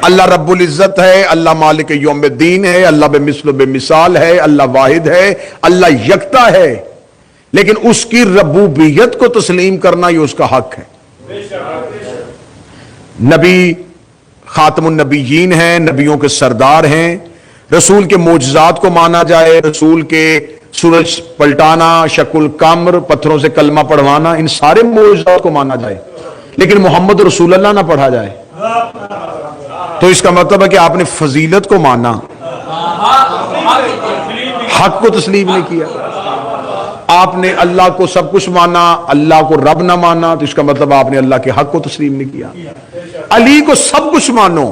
اللہ رب العزت ہے، اللہ مالک یوم الدین ہے، اللہ بے مثل و بے مثال ہے، اللہ واحد ہے، اللہ یکتا ہے، لیکن اس کی ربوبیت کو تسلیم کرنا یہ اس کا حق ہے۔ نبی خاتم النبیین ہیں، نبیوں کے سردار ہیں، رسول کے معجزات کو مانا جائے، رسول کے سورج پلٹانا، شق القمر، پتھروں سے کلمہ پڑھوانا، ان سارے معجزات کو مانا جائے، لیکن محمد رسول اللہ نہ پڑھا جائے تو اس کا مطلب ہے کہ آپ نے فضیلت کو مانا، حق کو تسلیم نہیں کیا۔ آپ نے اللہ کو سب کچھ مانا، اللہ کو رب نہ مانا تو اس کا مطلب آپ نے اللہ کے حق کو تسلیم نہیں کیا۔ علی کو سب کچھ مانو،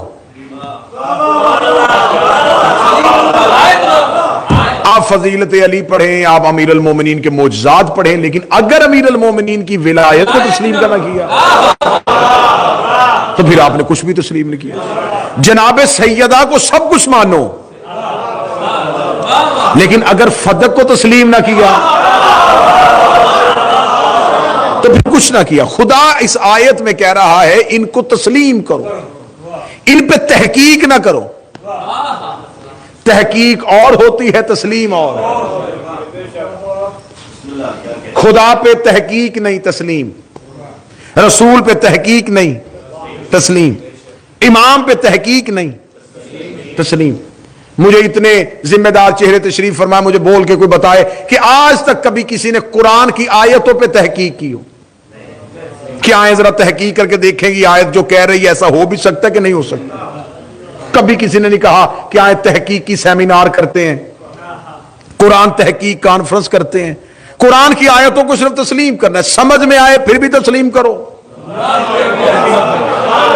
آپ فضیلت علی پڑھیں، آپ امیر المومنین کے معجزات پڑھیں، لیکن اگر امیر المومنین کی ولایت کو تسلیم نہ کیا تو پھر آپ نے کچھ بھی تسلیم نہیں کیا۔ جناب سیدہ کو سب کچھ مانو، لیکن اگر فدق کو تسلیم نہ کیا تو پھر کچھ نہ کیا۔ خدا اس آیت میں کہہ رہا ہے ان کو تسلیم کرو، ان پہ تحقیق نہ کرو۔ تحقیق اور ہوتی ہے، تسلیم اور۔ خدا پہ تحقیق نہیں، تسلیم۔ رسول پہ تحقیق نہیں، تسلیم۔ امام پہ تحقیق نہیں، تسلیم۔ مجھے اتنے ذمہ دار چہرے تشریف فرمائے، مجھے بول کے کوئی بتائے کہ آج تک کبھی کسی نے قرآن کی آیتوں پہ تحقیق کی ہو؟ کیا آئیں ذرا تحقیق کر کے دیکھیں گی آیت جو کہہ رہی ہے ایسا ہو بھی سکتا ہے کہ نہیں ہو سکتا؟ کبھی کسی نے نہیں کہا کہ آئیں تحقیق کی سیمینار کرتے ہیں، قرآن تحقیق کانفرنس کرتے ہیں۔ قرآن کی آیتوں کو صرف تسلیم کرنا ہے، سمجھ میں آئے پھر بھی تسلیم کرو،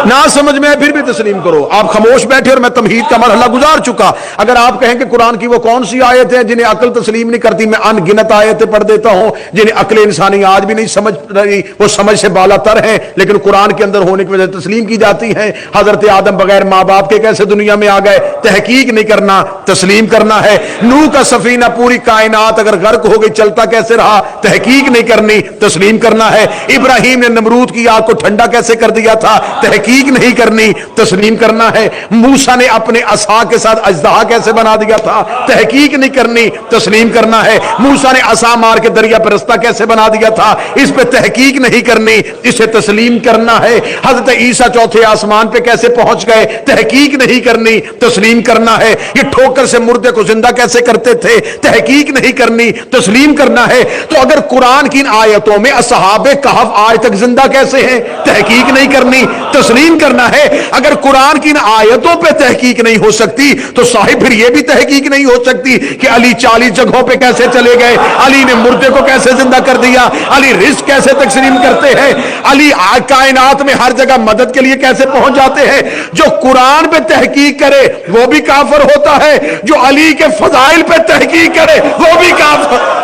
نہ سمجھ میں آئے پھر بھی تسلیم کرو۔ آپ خاموش بیٹھے اور میں تمہید کا مرحلہ گزار چکا۔ اگر آپ کہیں کہ قرآن کی وہ کون سی آیت ہیں جنہیں عقل تسلیم نہیں کرتی، میں ان گنت آیتیں پڑھ دیتا ہوں جنہیں عقل انسانی آج بھی نہیں سمجھ رہی، وہ سمجھ سے بالا تر ہیں لیکن قرآن کے اندر ہونے کی وجہ سے تسلیم کی جاتی ہیں۔ حضرت آدم بغیر ماں باپ کے کیسے دنیا میں آ گئے؟ تحقیق نہیں کرنا، تسلیم کرنا ہے۔ نوح کا سفینہ پوری کائنات اگر غرق ہو گئی چلتا کیسے رہا؟ تحقیق نہیں کرنی، تسلیم کرنا ہے۔ ابراہیم نے نمرود کی آگ کو ٹھنڈا کیسے کر دیا تھا؟ تحقیق نہیں کرنی، تسلیم کرنا ہے۔ موسیٰ نے اپنے عصا کے ساتھ اژدہا کیسے بنا دیا تھا؟ تحقیق نہیں کرنی، تسلیم کرنا ہے۔ موسیٰ نے عصا مار کے دریا پر رستہ کیسے بنا دیا تھا؟ اس پہ تحقیق نہیں کرنی، اسے تسلیم کرنا ہے۔ حضرت عیسیٰ چوتھے آسمان پہ کیسے پہنچ گئے؟ تحقیق نہیں کرنی، تسلیم کرنا ہے۔ یہ ٹھوکر سے مردے کو زندہ کیسے کرتے تھے؟ تحقیق نہیں کرنی، تسلیم کرنا ہے۔ تو اگر قرآن کی ان آیتوں میں اصحاب کہف آج تک زندہ کیسے ہیں؟ تحقیق نہیں کرنی، تسلیم کرنا ہے۔ اگر قرآن کی ان آیتوں پہ تحقیق نہیں ہو سکتی تو صاحب پھر یہ بھی تحقیق نہیں ہو سکتی کہ علی 40 جگہوں پہ کیسے چلے گئے، علی نے مردے کو کیسے زندہ کر دیا، علی رزق کیسے تقسیم کرتے ہیں، علی کائنات میں ہر جگہ مدد کے لیے کیسے پہنچ جاتے ہیں۔ جو قرآن پہ تحقیق کرے وہ بھی کافر ہوتا ہے، جو علی کے فضائل پہ تحقیق کرے وہ بھی کافر۔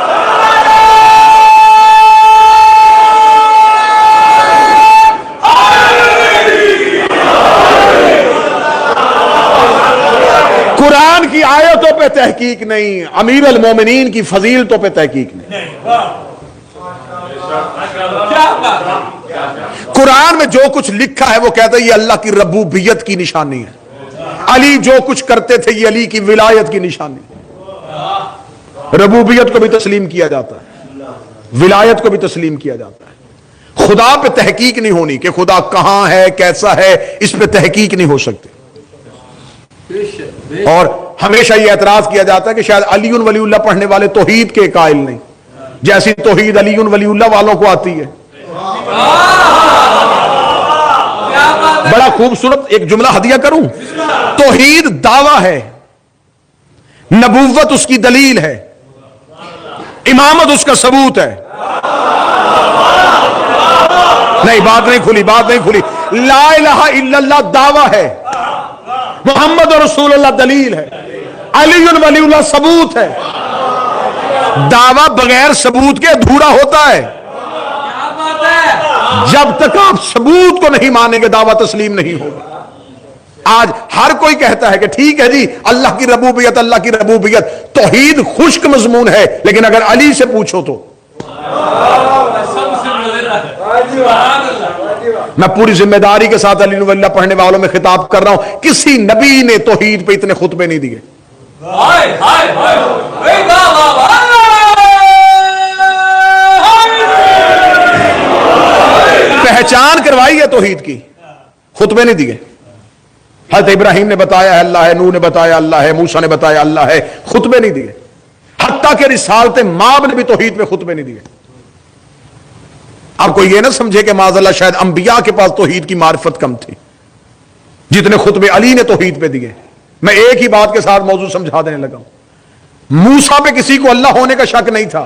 قرآن کی آیتوں پہ تحقیق نہیں، امیر المومنین کی فضیلتوں پہ تحقیق نہیں۔ قرآن میں جو کچھ لکھا ہے وہ کہتا ہے یہ اللہ کی ربوبیت کی نشانی ہے۔ علی جو کچھ کرتے تھے یہ علی کی ولایت کی نشانی ہے۔ ربوبیت کو بھی تسلیم کیا جاتا ہے، ولایت کو بھی تسلیم کیا جاتا ہے۔ خدا پہ تحقیق نہیں ہونی کہ خدا کہاں ہے، کیسا ہے، اس پہ تحقیق نہیں ہو سکتی۔ اور ہمیشہ یہ اعتراض کیا جاتا ہے کہ شاید علی ولی اللہ پڑھنے والے توحید کے قائل نہیں، جیسی توحید علی ولی اللہ والوں کو آتی ہے۔ بڑا خوبصورت ایک جملہ ہدیہ کروں، توحید دعویٰ ہے، نبوت اس کی دلیل ہے، امامت اس کا ثبوت ہے۔ نہیں، بات نہیں کھلی، بات نہیں کھلی۔ لا الہ الا اللہ دعویٰ ہے، محمد رسول اللہ دلیل ہے، علی ولی اللہ ثبوت ہے۔ دعویٰ بغیر ثبوت کے ادھورا ہوتا ہے۔ جب تک آپ ثبوت کو نہیں مانیں گے دعویٰ تسلیم نہیں ہوگا۔ آج ہر کوئی کہتا ہے کہ ٹھیک ہے جی اللہ کی ربوبیت، اللہ کی ربوبیت، توحید خشک مضمون ہے، لیکن اگر علی سے پوچھو تو میں پوری ذمہ داری کے ساتھ علی ولی اللہ پڑھنے والوں میں خطاب کر رہا ہوں، کسی نبی نے توحید پہ اتنے خطبے نہیں دیے۔ پہچان کروائی ہے توحید کی، خطبے نہیں دیے۔ حضرت ابراہیم نے بتایا ہے اللہ ہے، نوح نے بتایا اللہ ہے، موسیٰ نے بتایا اللہ ہے، خطبے نہیں دیے۔ حتیٰ کہ رسالت ماب نے بھی توحید پہ خطبے نہیں دیے۔ آپ کو یہ نہ سمجھے کہ معاذ اللہ شاید انبیاء کے پاس توحید کی معرفت کم تھی، جتنے خطبے علی نے توحید پہ دیے۔ میں ایک ہی بات کے ساتھ موضوع سمجھا دینے لگا ہوں، موسیٰ پہ کسی کو اللہ ہونے کا شک نہیں تھا،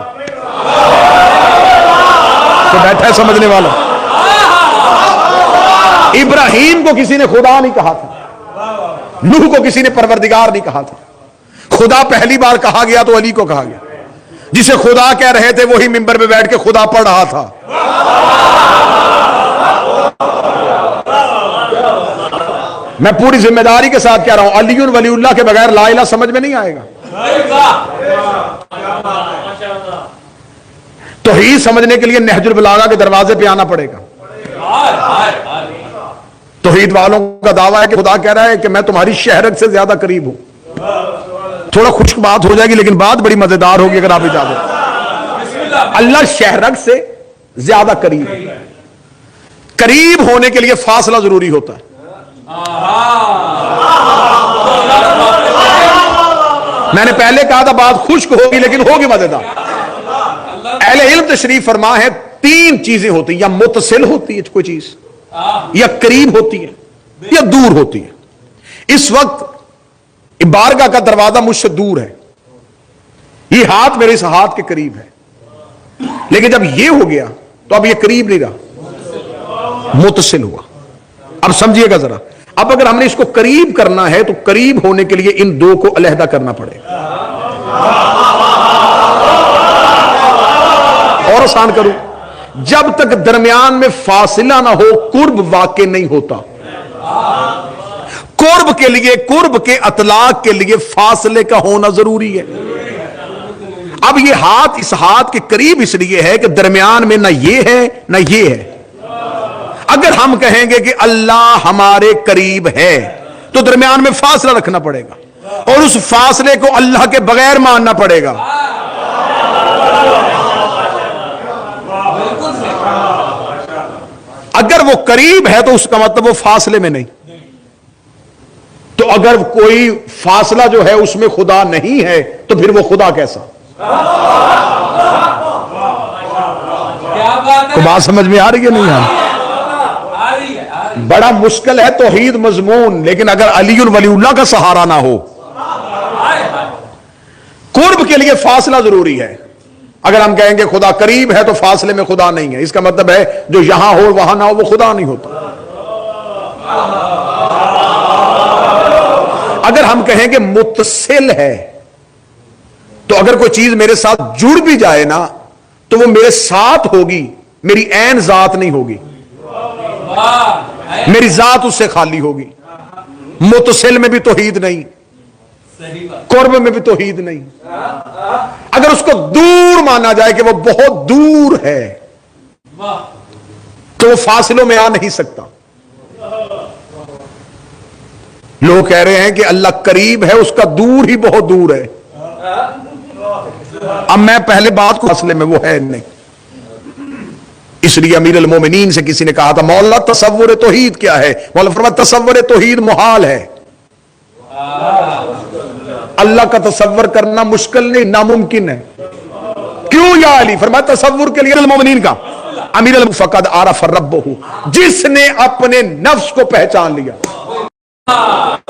تو بیٹھا ہے سمجھنے والا۔ ابراہیم کو کسی نے خدا نہیں کہا تھا، نوح کو کسی نے پروردگار نہیں کہا تھا۔ خدا پہلی بار کہا گیا تو علی کو کہا گیا، جسے خدا کہہ رہے تھے وہی منبر پہ بیٹھ کے خدا پڑھ رہا تھا۔ میں پوری ذمہ داری کے ساتھ کہہ رہا ہوں، علی ولی اللہ کے بغیر لا الہ سمجھ میں نہیں آئے گا۔ توحید سمجھنے کے لیے نہج البلاغہ کے دروازے پہ آنا پڑے گا۔ توحید والوں کا دعویٰ ہے کہ خدا کہہ رہا ہے کہ میں تمہاری شہرت سے زیادہ قریب ہوں۔ تھوڑا خشک بات ہو جائے گی لیکن بات بڑی مزیدار ہوگی اگر آپ اجازت۔ اللہ شہرت سے زیادہ قریب ہے۔ قریب ہونے کے لیے فاصلہ ضروری ہوتا ہے۔ میں نے پہلے کہا تھا بات خشک ہوگی لیکن ہوگی مزیدار۔ اہل علم تشریف فرما ہے، تین چیزیں ہوتی ہیں، یا متصل ہوتی ہے کوئی چیز، یا قریب ہوتی ہے، یا دور ہوتی ہے۔ اس وقت بارگاہ کا دروازہ مجھ سے دور ہے، یہ ہاتھ میرے اس ہاتھ کے قریب ہے، لیکن جب یہ ہو گیا تو اب یہ قریب نہیں رہا، متصل ہوا۔ اب سمجھیے گا ذرا، اب اگر ہم نے اس کو قریب کرنا ہے تو قریب ہونے کے لیے ان دو کو علیحدہ کرنا پڑے گا۔ اور آسان کروں، جب تک درمیان میں فاصلہ نہ ہو قرب واقع نہیں ہوتا۔ قرب کے لیے، قرب کے اطلاق کے لیے فاصلے کا ہونا ضروری ہے۔ اب یہ ہاتھ اس ہاتھ کے قریب اس لیے ہے کہ درمیان میں نہ یہ ہے نہ یہ ہے۔ اگر ہم کہیں گے کہ اللہ ہمارے قریب ہے تو درمیان میں فاصلہ رکھنا پڑے گا، اور اس فاصلے کو اللہ کے بغیر ماننا پڑے گا۔ اگر وہ قریب ہے تو اس کا مطلب وہ فاصلے میں نہیں، تو اگر کوئی فاصلہ جو ہے اس میں خدا نہیں ہے تو پھر وہ خدا کیسا؟ تو بات سمجھ میں آ رہی ہے نہیں آ رہی؟ بڑا مشکل ہے توحید مضمون، لیکن اگر علی ولی اللہ کا سہارا نہ ہو، قرب کے لیے فاصلہ ضروری ہے۔ اگر ہم کہیں گے خدا قریب ہے تو فاصلے میں خدا نہیں ہے، اس کا مطلب ہے جو یہاں ہو وہاں نہ ہو وہ خدا نہیں ہوتا۔ اگر ہم کہیں گے متصل ہے تو اگر کوئی چیز میرے ساتھ جڑ بھی جائے نا تو وہ میرے ساتھ ہوگی، میری عین ذات نہیں ہوگی، میری ذات اس سے خالی ہوگی۔ متصل میں بھی توحید نہیں، قرب میں بھی توحید نہیں۔ اگر اس کو دور مانا جائے کہ وہ بہت دور ہے تو وہ فاصلوں میں آ نہیں سکتا۔ لوگ کہہ رہے ہیں کہ اللہ قریب ہے، اس کا دور ہی بہت دور ہے۔ اب میں پہلے بات کو فاصلے میں وہ ہے نہیں، اس لیے امیر المومنین سے کسی نے کہا تھا مولا تصور توحید کیا ہے؟ مولا فرمایا تصور توحید محال ہے، اللہ کا تصور کرنا مشکل نہیں، ناممکن ہے۔ کیوں یا علی؟ فرمایا تصور کے لیے المومنین کا امیر فقد عرف ربہ، جس نے اپنے نفس کو پہچان لیا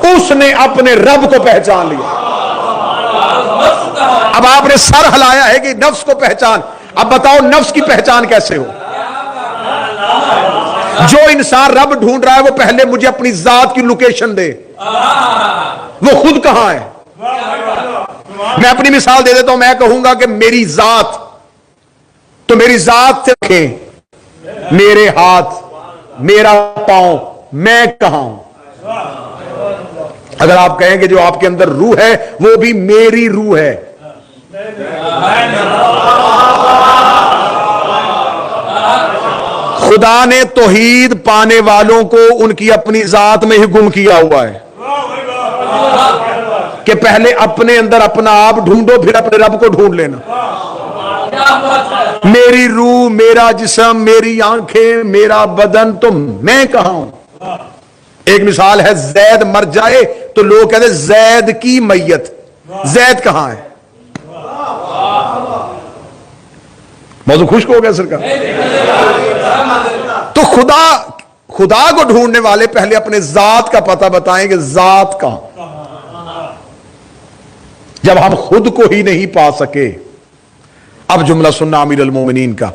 اس نے اپنے رب کو پہچان لیا۔ اب آپ نے سر ہلایا ہے کہ نفس کو پہچان، اب بتاؤ نفس کی پہچان کیسے ہو؟ جو انسان رب ڈھونڈ رہا ہے وہ پہلے مجھے اپنی ذات کی لوکیشن دے، وہ خود کہاں ہے؟ میں اپنی مثال دے دیتا ہوں، میں کہوں گا کہ میری ذات، تو میری ذات سے رکھیں میرے ہاتھ، میرا پاؤں، میں کہاں ہوں؟ اگر آپ کہیں کہ جو آپ کے اندر روح ہے وہ بھی میری روح ہے، خدا نے توحید پانے والوں کو ان کی اپنی ذات میں ہی گم کیا ہوا ہے کہ پہلے اپنے اندر اپنا آپ ڈھونڈو پھر اپنے رب کو ڈھونڈ لینا. میری روح، میرا جسم، میری آنکھیں، میرا بدن، تو میں کہاں ہوں؟ ایک مثال ہے، زید مر جائے تو لوگ کہتے ہیں زید کی میت. زید کہاں ہے؟ موضوع خشک ہو گیا سرکار. تو خدا کو ڈھونڈنے والے پہلے اپنے ذات کا پتہ بتائیں کہ ذات کہاں. جب ہم خود کو ہی نہیں پا سکے، اب جملہ سننا امیر المومنین کا.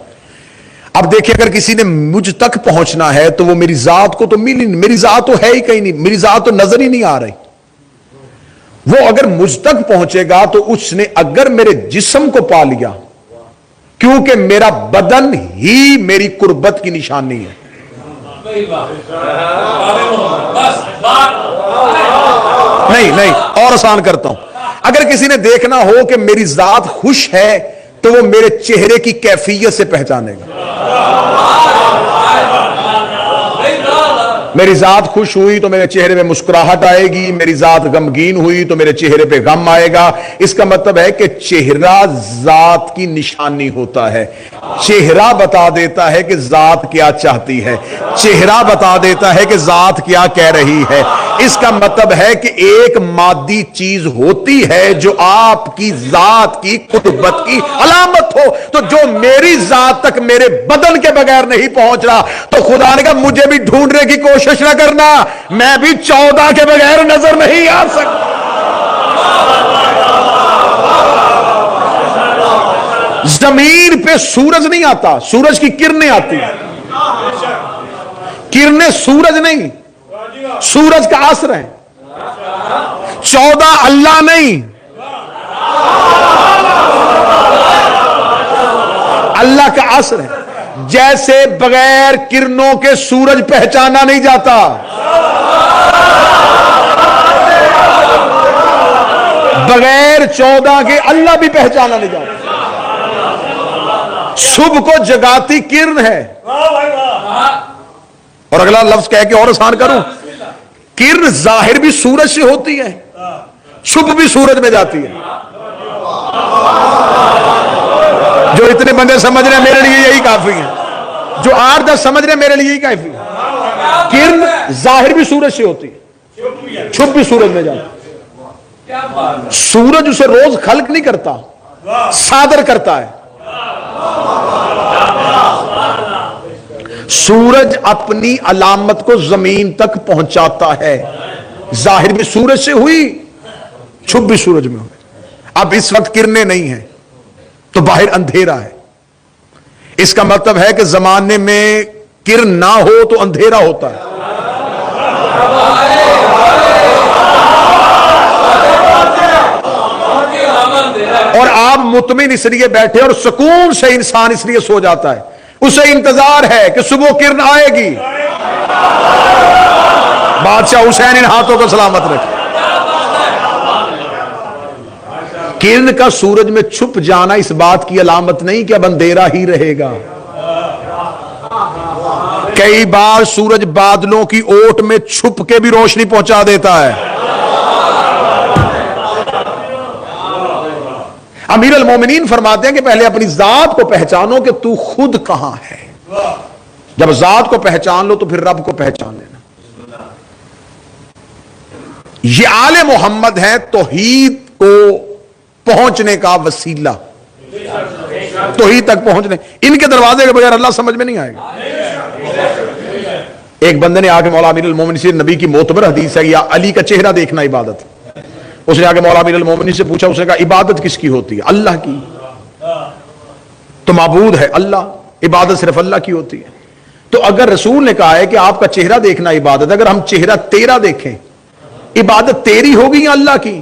اب دیکھیں اگر کسی نے مجھ تک پہنچنا ہے تو وہ میری ذات کو تو ملی نہیں، میری ذات تو ہے ہی کہیں نہیں، میری ذات تو نظر ہی نہیں آ رہی. وہ اگر مجھ تک پہنچے گا تو اس نے اگر میرے جسم کو پا لیا، کیونکہ میرا بدن ہی میری قربت کی نشانی ہے. نہیں اور آسان کرتا ہوں. اگر کسی نے دیکھنا ہو کہ میری ذات خوش ہے تو وہ میرے چہرے کی کیفیت سے پہچانے گا. میری ذات خوش ہوئی تو میرے چہرے پہ مسکراہٹ آئے گی، میری ذات غمگین ہوئی تو میرے چہرے پہ غم آئے گا. اس کا مطلب ہے کہ چہرہ ذات کی نشانی ہوتا ہے. چہرہ بتا دیتا ہے کہ ذات کیا چاہتی ہے، چہرہ بتا دیتا ہے کہ ذات کیا کہہ رہی ہے. اس کا مطلب ہے کہ ایک مادی چیز ہوتی ہے جو آپ کی ذات کی قربت کی علامت ہو. تو جو میری ذات تک میرے بدن کے بغیر نہیں پہنچ رہا تو خدا نے کہا مجھے بھی ڈھونڈنے کی کوشش نہ کرنا، میں بھی 14 کے بغیر نظر نہیں آ سکتا. زمین پہ سورج نہیں آتا، سورج کی کرنیں آتی ہیں. کرنیں سورج نہیں، سورج کا اثر ہے. 14 اللہ نہیں، اللہ کا اثر ہے. جیسے بغیر کرنوں کے سورج پہچانا نہیں جاتا، بغیر 14 کے اللہ بھی پہچانا نہیں جاتا. صبح کو جگاتی کرن ہے. اور اگلا لفظ کہہ کے اور آسان کروں، کرن ظاہر بھی سورج سے ہوتی ہے، چھپ بھی سورج میں جاتی ہے. جو اتنے بندے سمجھ رہے ہیں میرے لیے یہی کافی ہے، جو 8-10 سمجھ رہے ہیں میرے لیے یہی کافی ہے. کرن ظاہر بھی سورج سے ہوتی ہے، چھپ بھی سورج میں جاتی ہے. سورج اسے روز خلق نہیں کرتا، صادر کرتا ہے. سورج اپنی علامت کو زمین تک پہنچاتا ہے. ظاہر بھی سورج سے ہوئی، چھپ بھی سورج میں ہوئی. اب اس وقت کرنیں نہیں ہیں تو باہر اندھیرا ہے. اس کا مطلب ہے کہ زمانے میں کرن نہ ہو تو اندھیرا ہوتا ہے. اور آپ مطمئن اس لیے بیٹھے اور سکون سے انسان اس لیے سو جاتا ہے، اسے انتظار ہے کہ صبح کرن آئے گی. بادشاہ حسین ان ہاتھوں کو سلامت رکھے. کرن کا سورج میں چھپ جانا اس بات کی علامت نہیں کہ اب اندھیرا ہی رہے گا. کئی بار سورج بادلوں کی اوٹ میں چھپ کے بھی روشنی پہنچا دیتا ہے. امیر المومنین فرماتے ہیں کہ پہلے اپنی ذات کو پہچانو کہ تو خود کہاں ہے. جب ذات کو پہچان لو تو پھر رب کو پہچان لینا. یہ آل محمد ہے توحید کو پہنچنے کا وسیلہ، توحید تک پہنچنے. ان کے دروازے کے بغیر اللہ سمجھ میں نہیں آئے گا. ایک بندے نے آ کے مولا امیر المومنین سے، نبی کی معتبر حدیث ہے، یا علی کا چہرہ دیکھنا عبادت. اس نے آگے مولا امیر المومنین سے پوچھا، اس نے کہا عبادت کس کی ہوتی ہے؟ اللہ کی. تو معبود ہے اللہ، عبادت صرف اللہ کی ہوتی ہے. تو اگر رسول نے کہا ہے کہ آپ کا چہرہ دیکھنا عبادت، اگر ہم چہرہ تیرا دیکھیں عبادت تیری ہوگی یا اللہ کی؟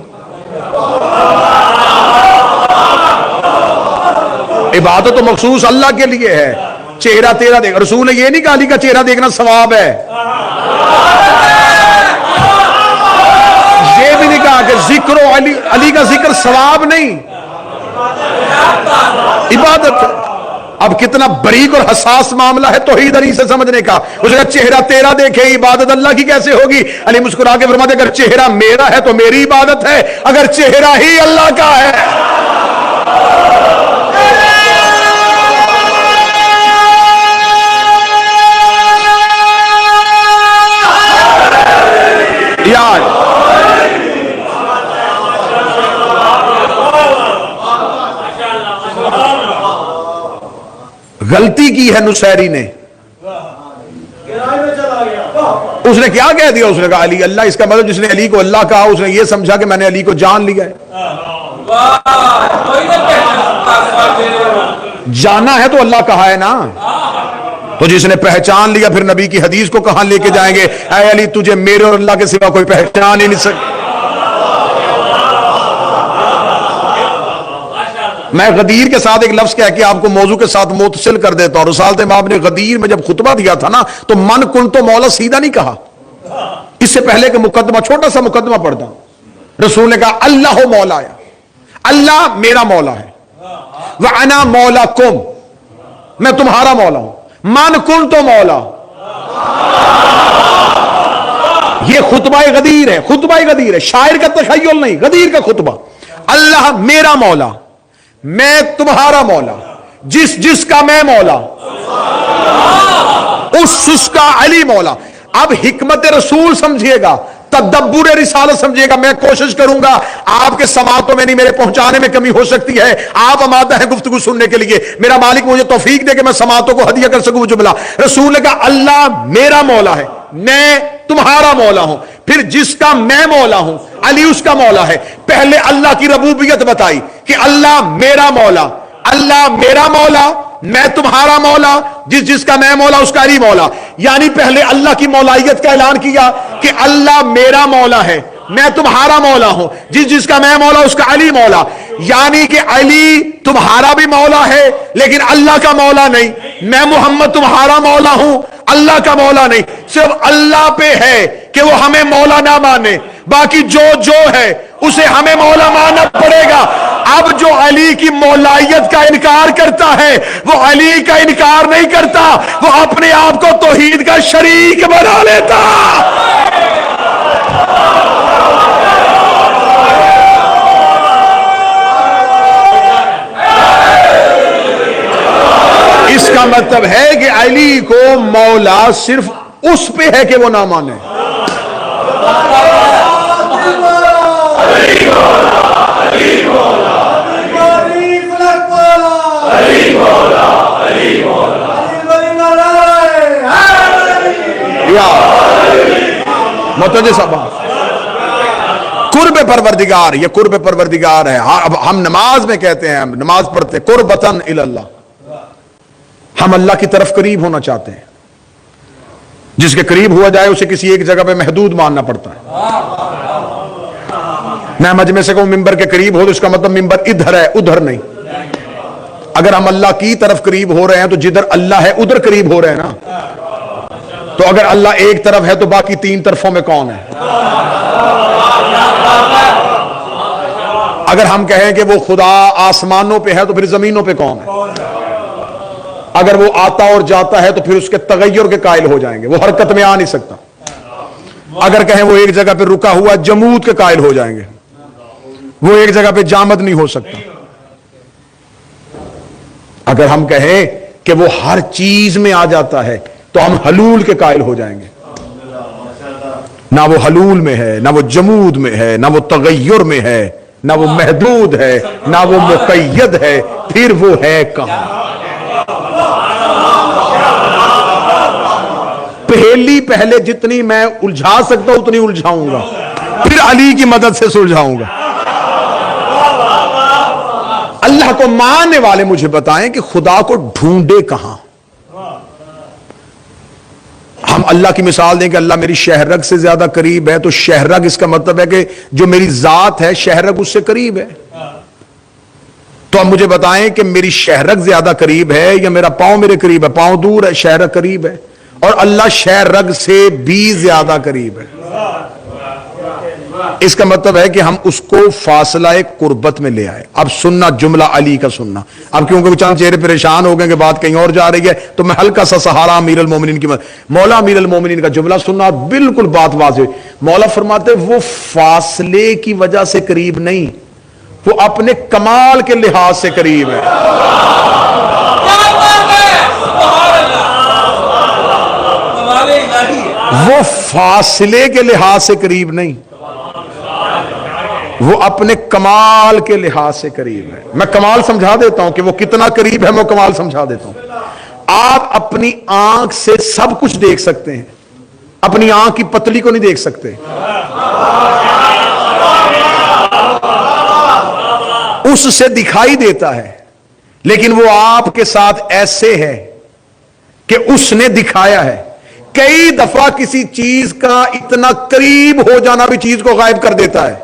عبادت تو مخصوص اللہ کے لیے ہے. چہرہ تیرا دیکھ، رسول نے یہ نہیں کہا علی کا چہرہ دیکھنا ثواب ہے. یہ بھی نہیں کہا کہ ذکر و علی کا ذکر ثواب نہیں، عبادت. اب کتنا باریک اور حساس معاملہ ہے توحید علی سے سمجھنے کا. اس کا چہرہ تیرا دیکھے عبادت اللہ کی کیسے ہوگی؟ علی مسکرا کے فرماتے اگر چہرہ میرا ہے تو میری عبادت ہے، اگر چہرہ ہی اللہ کا ہے. یار غلطی کی ہے نصیری نے. اس نے کیا کہہ دیا؟ اس نے کہا علی اللہ. اس کا مطلب جس نے علی کو اللہ کہا اس نے یہ سمجھا کہ میں نے علی کو جان لیا ہے. جانا ہے تو اللہ کہا ہے نا. تو جس نے پہچان لیا پھر نبی کی حدیث کو کہاں لے کے جائیں گے؟ اے علی تجھے میرے اور اللہ کے سوا کوئی پہچان ہی نہیں سکتا. میں غدیر کے ساتھ ایک لفظ کہہ کے آپ کو موضوع کے ساتھ متصل کر دیتا ہوں. رسالت امام نے غدیر میں جب خطبہ دیا تھا نا تو من کن تو مولا سیدھا نہیں کہا. اس سے پہلے کہ مقدمہ چھوٹا سا مقدمہ پڑھتا ہوں. رسول نے کہا اللہ مولا ہے، اللہ میرا مولا ہے. وَأَنَا مَوْلَاكُمْ، میں تمہارا مولا ہوں. من کن تو مولا. یہ خطبہ غدیر ہے، خطبہ غدیر ہے، شاعر کا تخیل نہیں، غدیر کا خطبہ. اللہ میرا مولا، میں تمہارا مولا، جس کا میں مولا اس کا علی مولا. اب حکمت رسول سمجھیے گا، تدبر رسالت سمجھیے گا. میں کوشش کروں گا، آپ کے سماعتوں میں نہیں، میرے پہنچانے میں کمی ہو سکتی ہے. آپ آمادہ ہیں گفتگو سننے کے لیے، میرا مالک مجھے توفیق دے کہ میں سماعتوں کو ہدیہ کر سکوں. جملہ رسول نے کہا اللہ میرا مولا ہے، میں تمہارا مولا ہوں. پھر جس کا میں مولا ہوں علی اس کا مولا ہے. پہلے اللہ کی ربوبیت بتائی کہ اللہ میرا مولا، اللہ میرا مولا، میں تمہارا مولا، جس کا میں مولا اس کا علی مولا. یعنی پہلے اللہ کی مولائیت کا اعلان کیا کہ اللہ میرا مولا ہے، میں تمہارا مولا ہوں، جس کا میں مولا اس کا علی مولا. یعنی کہ علی تمہارا بھی مولا ہے لیکن اللہ کا مولا نہیں. میں محمد تمہارا مولا ہوں، اللہ کا مولا نہیں. صرف اللہ پہ ہے کہ وہ ہمیں مولا نہ مانے، باقی جو ہے اسے ہمیں مولا ماننا پڑے گا. اب جو علی کی مولائیت کا انکار کرتا ہے وہ علی کا انکار نہیں کرتا، وہ اپنے آپ کو توحید کا شریک بنا لیتا. اس کا مطلب ہے کہ علی کو مولا صرف اس پہ ہے کہ وہ نہ مانے. متوجہ صاحب، قرب پروردگار، یہ قرب پروردگار ہے. ہم نماز میں کہتے ہیں، نماز پڑھتے قربتن اللہ، ہم اللہ کی طرف قریب ہونا چاہتے ہیں. جس کے قریب ہوا جائے اسے کسی ایک جگہ پہ محدود ماننا پڑتا ہے. میں مجمع سے کہوں ممبر کے قریب ہو تو اس کا مطلب ممبر ادھر ہے ادھر نہیں. اگر ہم اللہ کی طرف قریب ہو رہے ہیں تو جدھر اللہ ہے ادھر قریب ہو رہے ہیں نا. تو اگر اللہ ایک طرف ہے تو باقی تین طرفوں میں کون ہے؟ اگر ہم کہیں کہ وہ خدا آسمانوں پہ ہے تو پھر زمینوں پہ کون ہے؟ اگر وہ آتا اور جاتا ہے تو پھر اس کے تغیر کے قائل ہو جائیں گے، وہ حرکت میں آ نہیں سکتا. اگر کہیں وہ ایک جگہ پہ رکا ہوا جمود کے قائل ہو جائیں گے، وہ ایک جگہ پہ جامد نہیں ہو سکتا. اگر ہم کہیں کہ وہ ہر چیز میں آ جاتا ہے تو ہم حلول کے قائل ہو جائیں گے. نہ وہ حلول میں ہے، نہ وہ جمود میں ہے، نہ وہ تغیر میں ہے، نہ وہ محدود ہے، نہ وہ مقید ہے. پھر وہ ہے کہاں؟ پہلی پہلے جتنی میں الجھا سکتا ہوں اتنی الجھاؤں گا، پھر علی کی مدد سے سلجھاؤں گا. اللہ کو ماننے والے مجھے بتائیں کہ خدا کو ڈھونڈے کہاں. ہم اللہ کی مثال دیں کہ اللہ میری شہرگ سے زیادہ قریب ہے، تو شہرگ اس کا مطلب ہے کہ جو میری ذات ہے شہرگ اس سے قریب ہے. تو اب مجھے بتائیں کہ میری شہرگ زیادہ قریب ہے یا میرا پاؤں میرے قریب ہے؟ پاؤں دور ہے، شہرگ قریب ہے. اور اللہ شہرگ سے بھی زیادہ قریب ہے. اس کا مطلب ہے کہ ہم اس کو فاصلہ قربت میں لے آئے. اب سننا جملہ علی کا سننا. اب کیونکہ چند چہرے پریشان ہو گئے کہ بات کہیں اور جا رہی ہے تو میں ہلکا سا سہارا امیر المومنین کی مولا امیر المومنین کا جملہ سننا اور بالکل بات واضح. مولا فرماتے وہ فاصلے کی وجہ سے قریب نہیں, وہ اپنے کمال کے لحاظ سے قریب ہے. وہ فاصلے کے لحاظ سے قریب نہیں, وہ اپنے کمال کے لحاظ سے قریب ہے. میں کمال سمجھا دیتا ہوں کہ وہ کتنا قریب ہے, میں کمال سمجھا دیتا ہوں. آپ اپنی آنکھ سے سب کچھ دیکھ سکتے ہیں, اپنی آنکھ کی پتلی کو نہیں دیکھ سکتے. اس سے دکھائی دیتا ہے لیکن وہ آپ کے ساتھ ایسے ہے کہ اس نے دکھایا ہے. کئی دفعہ کسی چیز کا اتنا قریب ہو جانا بھی چیز کو غائب کر دیتا ہے.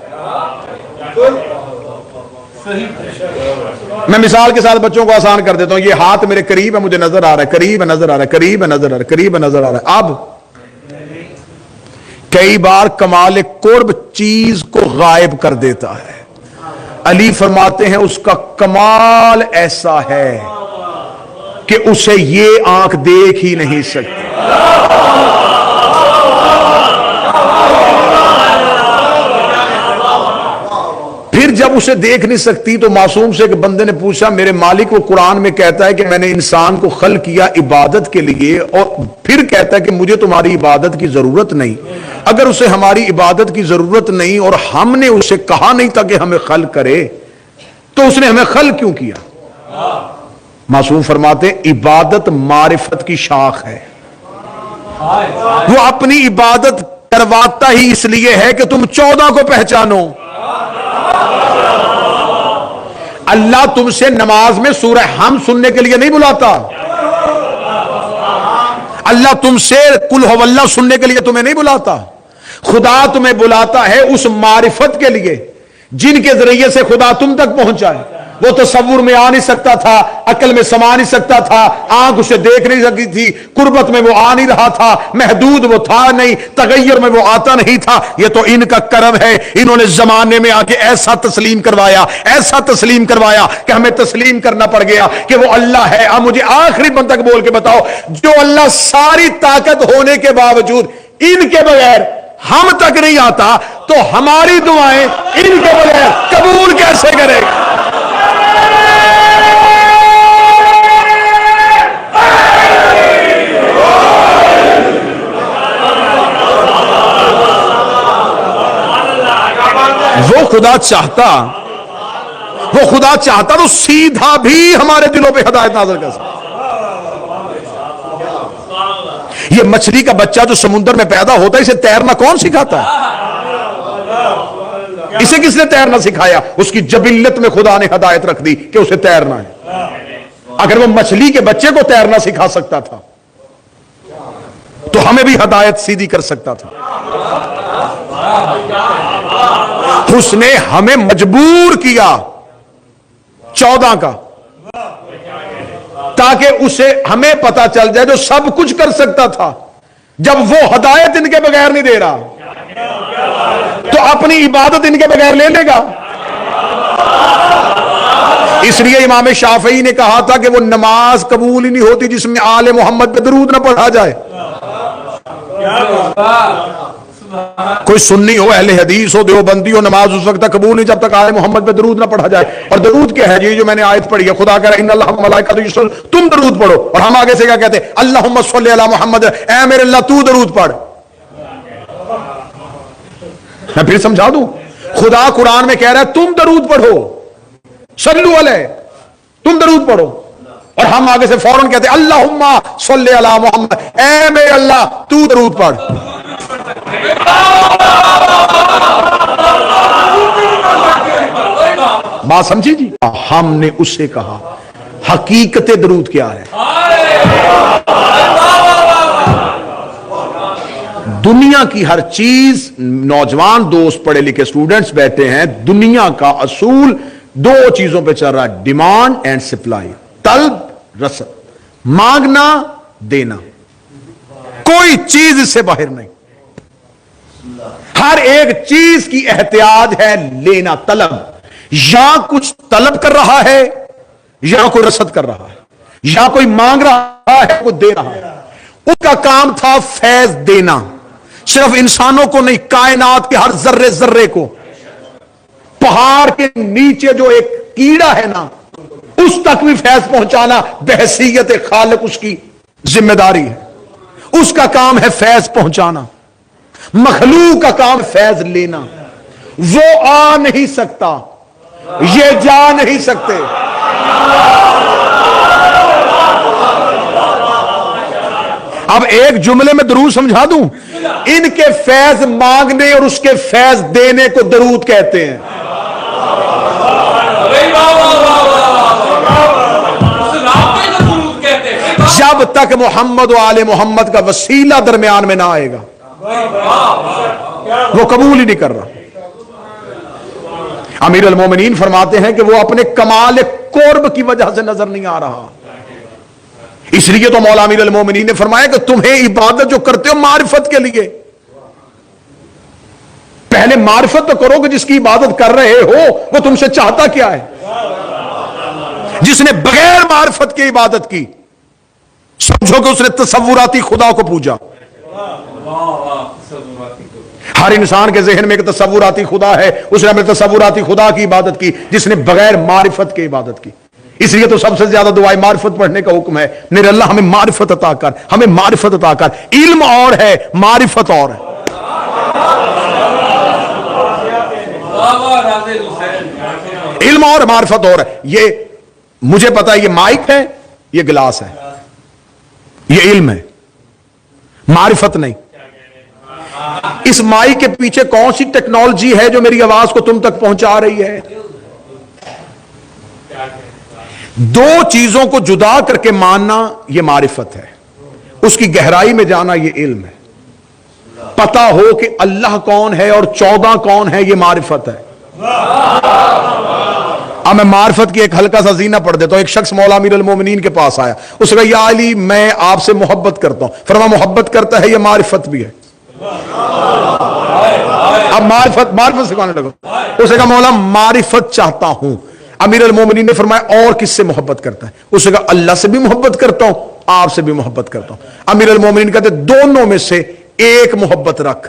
میں مثال کے ساتھ بچوں کو آسان کر دیتا ہوں. یہ ہاتھ میرے قریب ہے, مجھے نظر آ رہا ہے, قریب ہے نظر آ رہا ہے, قریب ہے نظر آ رہا ہے, قریب ہے نظر آ رہا ہے. اب کئی بار کمال قرب چیز کو غائب کر دیتا ہے. علی فرماتے ہیں اس کا کمال ایسا ہے کہ اسے یہ آنکھ دیکھ ہی نہیں سکتی. پھر جب اسے دیکھ نہیں سکتی تو معصوم سے ایک بندے نے پوچھا میرے مالک وہ قرآن میں کہتا ہے کہ میں نے انسان کو خلق کیا عبادت کے لیے اور پھر کہتا ہے کہ مجھے تمہاری عبادت کی ضرورت نہیں. اگر اسے ہماری عبادت کی ضرورت نہیں اور ہم نے اسے کہا نہیں تھا کہ ہمیں خلق کرے تو اس نے ہمیں خلق کیوں کیا؟ معصوم فرماتے عبادت معرفت کی شاخ ہے. وہ اپنی عبادت کرواتا ہی اس لیے ہے کہ تم 14 کو پہچانو. اللہ تم سے نماز میں سورہ ہم سننے کے لیے نہیں بلاتا. اللہ تم سے قل ہو اللہ سننے کے لیے تمہیں نہیں بلاتا. خدا تمہیں بلاتا ہے اس معرفت کے لیے جن کے ذریعے سے خدا تم تک پہنچا ہے. وہ تصور میں آ نہیں سکتا تھا, عقل میں سما نہیں سکتا تھا, آنکھ اسے دیکھ نہیں سکتی تھی, قربت میں وہ آ نہیں رہا تھا, محدود وہ تھا نہیں, تغیر میں وہ آتا نہیں تھا. یہ تو ان کا کرم ہے, انہوں نے زمانے میں آ کے ایسا تسلیم کروایا, ایسا تسلیم کروایا کہ ہمیں تسلیم کرنا پڑ گیا کہ وہ اللہ ہے. اب مجھے آخری بند تک بول کے بتاؤ, جو اللہ ساری طاقت ہونے کے باوجود ان کے بغیر ہم تک نہیں آتا تو ہماری دعائیں ان کے بغیر قبول کیسے کرے گا؟ وہ خدا چاہتا تو سیدھا بھی ہمارے دلوں پہ ہدایت نازل کر سکتا. یہ مچھلی کا بچہ جو سمندر میں پیدا ہوتا ہے اسے تیرنا کون سکھاتا ہے؟ اسے کس نے تیرنا سکھایا؟ اس کی جبلت میں خدا نے ہدایت رکھ دی کہ اسے تیرنا ہے. اگر وہ مچھلی کے بچے کو تیرنا سکھا سکتا تھا تو ہمیں بھی ہدایت سیدھی کر سکتا تھا. اس نے ہمیں مجبور کیا 14 کا تاکہ اسے ہمیں پتا چل جائے جو سب کچھ کر سکتا تھا. جب وہ ہدایت ان کے بغیر نہیں دے رہا تو اپنی عبادت ان کے بغیر لے لے گا. اس لیے امام شافعی نے کہا تھا کہ وہ نماز قبول ہی نہیں ہوتی جس میں آل محمد پہ درود نہ پڑھا جائے. کوئی سنی ہو, اہل حدیث ہو, دیوبندی ہو, نماز اس وقت تک قبول نہیں جب تک آل محمد پہ درود نہ پڑھا جائے. اور درود کیا ہے؟ یہ جو میں نے آیت پڑھی ہے, خدا کہہ رہا ہے ان اللہ ملائکۃ یصلون, تم درود پڑھو. اور ہم آگے سے کیا کہتے ہیں؟ اللہم صلی علی محمد, اے میرے اللہ تو درود پڑھ. میں پھر سمجھا دوں, خدا قرآن میں کہہ رہا ہے تم درود پڑھو, صلو علیہ, تم درود پڑھو. اور ہم آگے سے فوراً کہتے ہیں اللہم صلی علی محمد, اے میرے اللہ تو درود پڑھ. بات سمجھی جی؟ ہم نے اس سے کہا حقیقت درود کیا ہے. دنیا کی ہر چیز, نوجوان دوست پڑھے لکھے سٹوڈنٹس بیٹھے ہیں, دنیا کا اصول 2 چیزوں پہ چل رہا ہے, ڈیمانڈ اینڈ سپلائی, طلب رسد, مانگنا دینا. کوئی چیز اس سے باہر نہیں. ہر ایک چیز کی احتیاج ہے لینا، طلب، یا کچھ طلب کر رہا ہے یا کوئی رصد کر رہا ہے، یا کوئی مانگ رہا ہے کوئی دے رہا ہے۔ اس کا کام تھا فیض دینا، صرف انسانوں کو نہیں، کائنات کے ہر ذرے ذرے کو، پہاڑ کے نیچے جو ایک کیڑا ہے نا اس تک بھی فیض پہنچانا بحیثیت خالق اس کی ذمہ داری ہے۔ اس کا کام ہے فیض پہنچانا، مخلوق کا کام فیض لینا۔ وہ آ نہیں سکتا، یہ جا نہیں سکتے۔ اب ایک جملے میں درود سمجھا دوں، ان کے فیض مانگنے اور اس کے فیض دینے کو درود کہتے ہیں۔ جب تک محمد و آل محمد کا وسیلہ درمیان میں نہ آئے گا وہ قبول ہی نہیں کر رہا۔ امیر المومنین فرماتے ہیں کہ وہ اپنے کمال قرب کی وجہ سے نظر نہیں آ رہا، اس لیے تو مولا امیر المومنین نے فرمایا کہ تمہیں عبادت جو کرتے ہو معرفت کے لیے، پہلے معرفت تو کرو کہ جس کی عبادت کر رہے ہو وہ تم سے چاہتا کیا ہے۔ جس نے بغیر معرفت کی عبادت کی سمجھو کہ اس نے تصوراتی خدا کو پوجا۔ ہر انسان کے ذہن میں ایک تصوراتی خدا ہے، اس نے اپنے تصوراتی خدا کی عبادت کی جس نے بغیر معرفت کی عبادت کی۔ اس لیے تو سب سے زیادہ دعائیں معرفت پڑھنے کا حکم ہے، میرے اللہ ہمیں معرفت عطا کر، ہمیں معرفت عطا کر۔ علم اور ہے، معرفت اور ہے۔ علم اور معرفت اور ہے۔ یہ مجھے پتا ہے، یہ مائک ہے، یہ گلاس ہے، یہ علم ہے، معرفت نہیں۔ اس مائک کے پیچھے کون سی ٹیکنالوجی ہے جو میری آواز کو تم تک پہنچا رہی ہے؟ دو چیزوں کو جدا کر کے ماننا یہ معرفت ہے، اس کی گہرائی میں جانا یہ علم ہے۔ پتا ہو کہ اللہ کون ہے اور 14 کون ہے، یہ معرفت ہے۔ اب میں معرفت کی ایک ہلکا سا زینہ پڑھ دیتا ہوں۔ ایک شخص مولا امیر المومنین کے پاس آیا، اس نے کہا یا علی میں آپ سے محبت کرتا ہوں۔ فرمایا محبت کرتا ہے یہ معرفت بھی ہے۔ اب معرفت سکھانے لگا، اس نے کہا مولا معرفت چاہتا ہوں۔ امیر المومنین نے فرمایا اور کس سے محبت کرتا ہے؟ اس نے کہا اللہ سے بھی محبت کرتا ہوں، آپ سے بھی محبت کرتا ہوں۔ امیر المومنین کہتے دونوں میں سے ایک محبت رکھ۔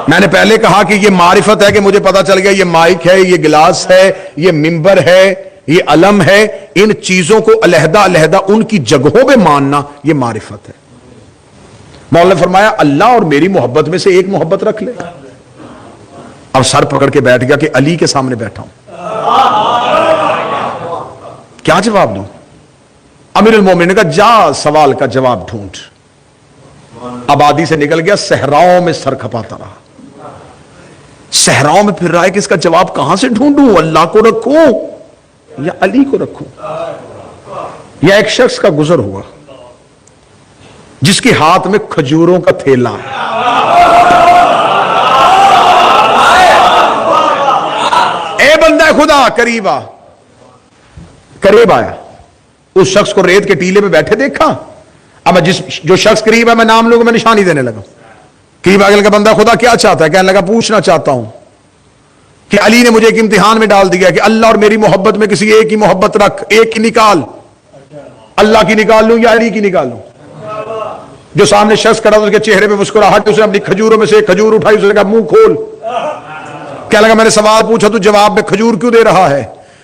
میں نے پہلے کہا کہ یہ معرفت ہے کہ مجھے پتا چل گیا یہ مائک ہے، یہ گلاس ہے، یہ منبر ہے، یہ علم ہے۔ ان چیزوں کو علیحدہ علیحدہ ان کی جگہوں پہ ماننا یہ معرفت ہے۔ مولا نے فرمایا اللہ اور میری محبت میں سے ایک محبت رکھ لے۔ اب سر پکڑ کے بیٹھ گیا کہ علی کے سامنے بیٹھا ہوں، کیا جواب دوں؟ امیر المومنین نے کہا جا سوال کا جواب ڈھونڈ۔ آبادی سے نکل گیا، صحراؤں میں سر کھپاتا رہا، صحراؤں میں پھر رہا ہے کہ اس کا جواب کہاں سے ڈھونڈوں؟ اللہ کو رکھوں یا علی کو رکھوں؟ یا ایک شخص کا گزر ہوا جس کے ہاتھ میں کھجوروں کا تھیلا ہے، اے بندہ خدا قریب آ۔ قریب آیا، اس شخص کو ریت کے ٹیلے پہ بیٹھے دیکھا۔ اب جو شخص قریب ہے میں نام لوں گا، میں نشانی دینے لگا۔ قریب آگے لگا بندہ خدا کیا چاہتا ہے؟ کہنے لگا پوچھنا چاہتا ہوں کہ علی نے مجھے ایک امتحان میں ڈال دیا کہ اللہ اور میری محبت میں کسی ایک کی محبت رکھ، ایک کی نکال، اللہ کی نکال لوں یا علی کی نکال لوں؟ جو سامنے شخص کھڑا اس کے چہرے پہ مسکراہٹ، اس نے اپنی کھجوروں میں سے ایک کھجور اٹھائی، اس نے کہا منہ کھول۔ کہنے لگا میں نے سوال پوچھا تو جواب میں کھجور کیوں دے رہا ہے؟